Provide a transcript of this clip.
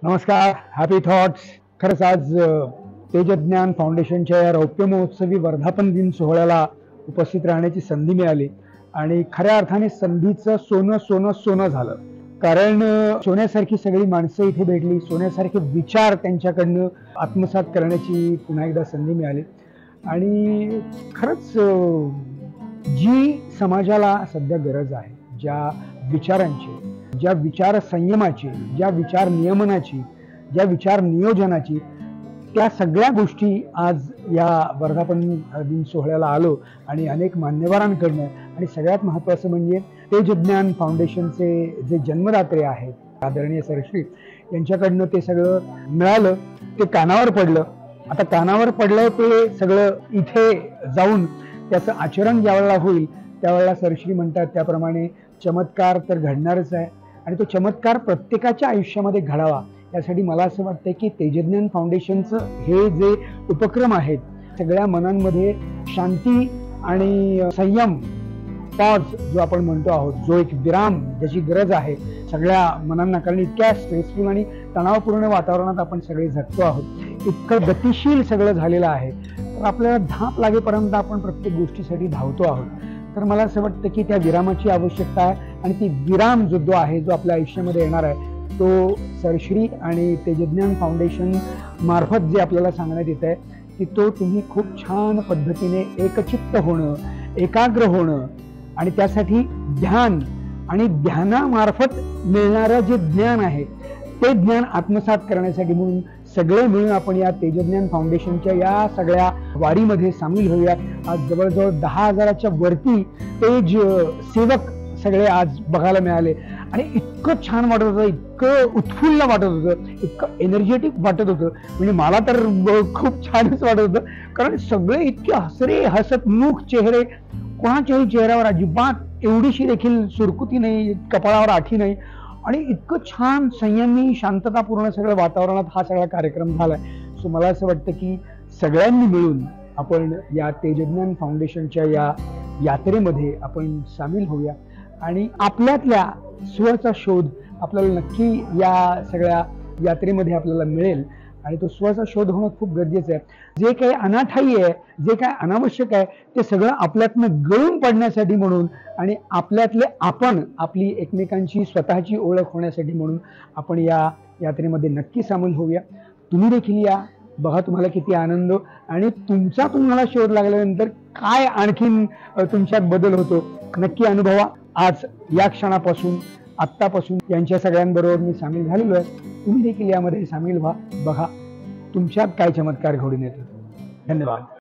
नमस्कार, happy thoughts. खरंच आज तेजज्ञान फाउंडेशनच्या या रौप्य महोत्सवी वर्धापन दिन सोहळ्याला उपस्थित राहण्याची संधी मिळाली आणि खऱ्या अर्थाने संधीचं सोनं सोनं सोनं झालं. कारण सोन्यासारखी सगळी माणसं इथे भेटली, सोन्यासारखे विचार त्यांच्याकडनं आत्मसात करण्याची पुन्हा एकदा संधी मिळाली आणि खरंच जी समाजाला सध्या गरज आहे, ज्या विचारांची, ज्या विचार संयमाची, ज्या विचार नियमनाची, ज्या विचार नियोजनाची, त्या सगळ्या गोष्टी आज या वर्धापन दिन सोहळ्याला आलो आणि अनेक मान्यवरांकडनं आणि सगळ्यात महत्त्वाचं म्हणजे तेजज्ञान फाउंडेशनचे जे जन्मदाते आहेत आदरणीय सरश्री यांच्याकडनं ते सगळं मिळालं. ते कानावर पडलं. आता कानावर पडलं ते सगळं इथे जाऊन त्याचं आचरण ज्यावेळेला होईल त्यावेळेला सरश्री म्हणतात त्याप्रमाणे चमत्कार तर घडणारच आहे आणि तो चमत्कार प्रत्येकाच्या आयुष्यामध्ये घडावा यासाठी मला असं वाटतं की तेजज्ञान फाउंडेशनचं हे जे उपक्रम आहेत सगळ्या मनांमध्ये शांती आणि संयम, पॉज जो आपण म्हणतो आहोत, जो एक विराम ज्याची गरज आहे सगळ्या मनांना, कारण इतक्या स्ट्रेसफुल आणि तणावपूर्ण वातावरणात आपण सगळे जगतो आहोत, इतकं गतिशील सगळं झालेलं आहे, तर आपल्याला धाप लागेपर्यंत आपण प्रत्येक गोष्टीसाठी धावतो आहोत. तर मला असं वाटतं की त्या विरामाची आवश्यकता आहे आणि ती विराम जो आहे जो आपल्या आयुष्यामध्ये येणार आहे तो सरश्री आणि तेजज्ञान फाउंडेशन मार्फत जे आपल्याला सांगण्यात येत आहे की तो तुम्ही खूप छान पद्धतीने एकचित्त होणं, एकाग्र होणं आणि त्यासाठी ध्यान आणि ध्यानामार्फत मिळणारं जे ज्ञान आहे ते ज्ञान आत्मसात करण्यासाठी म्हणून सगळे मिळून आपण या तेजज्ञान फाउंडेशनच्या या सगळ्या वारीमध्ये सामील होऊया. आज जवळजवळ 10,000च्या वरती तेज सेवक सगळे आज बघायला मिळाले आणि इतकं छान वाटत होतं, इतकं उत्फुल्ल वाटत होतं, इतकं एनर्जेटिक वाटत होतं, म्हणजे मला तर खूप छानच वाटत होतं. कारण सगळे इतके हसरे हसतमुख चेहरे, कोणाच्याही चेहऱ्यावर अजिबात एवढीशी देखील सुरकुती नाही, कपाळावर आठी नाही आणि इतकं छान संयमी शांततापूर्ण सगळं वातावरणात हा सगळा कार्यक्रम झालाय. सो मला असं वाटतं की सगळ्यांनी मिळून आपण या तेजज्ञान फाउंडेशनच्या या यात्रेमध्ये आपण सामील होऊया आणि आपल्यातल्या स्वचा शोध आपल्याला नक्की या सगळ्या यात्रेमध्ये आपल्याला मिळेल आणि तो स्वचा शोध होणं खूप गरजेचं आहे. जे काही अनाठायी आहे, जे काही अनावश्यक आहे ते सगळं आपल्यातनं गळून पडण्यासाठी म्हणून आणि आपल्यातले आपण आपली एकमेकांची स्वतःची ओळख होण्यासाठी म्हणून आपण या यात्रेमध्ये नक्की सामील होऊया. तुम्ही देखील या, बघा तुम्हाला किती आनंद आणि तुम्हाला शोध लागल्यानंतर काय आणखीन तुमच्यात बदल होतो नक्की अनुभवा. आज या क्षणापासून आत्तापासून यांच्या सगळ्यांबरोबर मी सामील झालेलो आहे. तुम्ही देखील यामध्ये सामील व्हा, बघा तुमच्यात काय चमत्कार घडून येतो. धन्यवाद.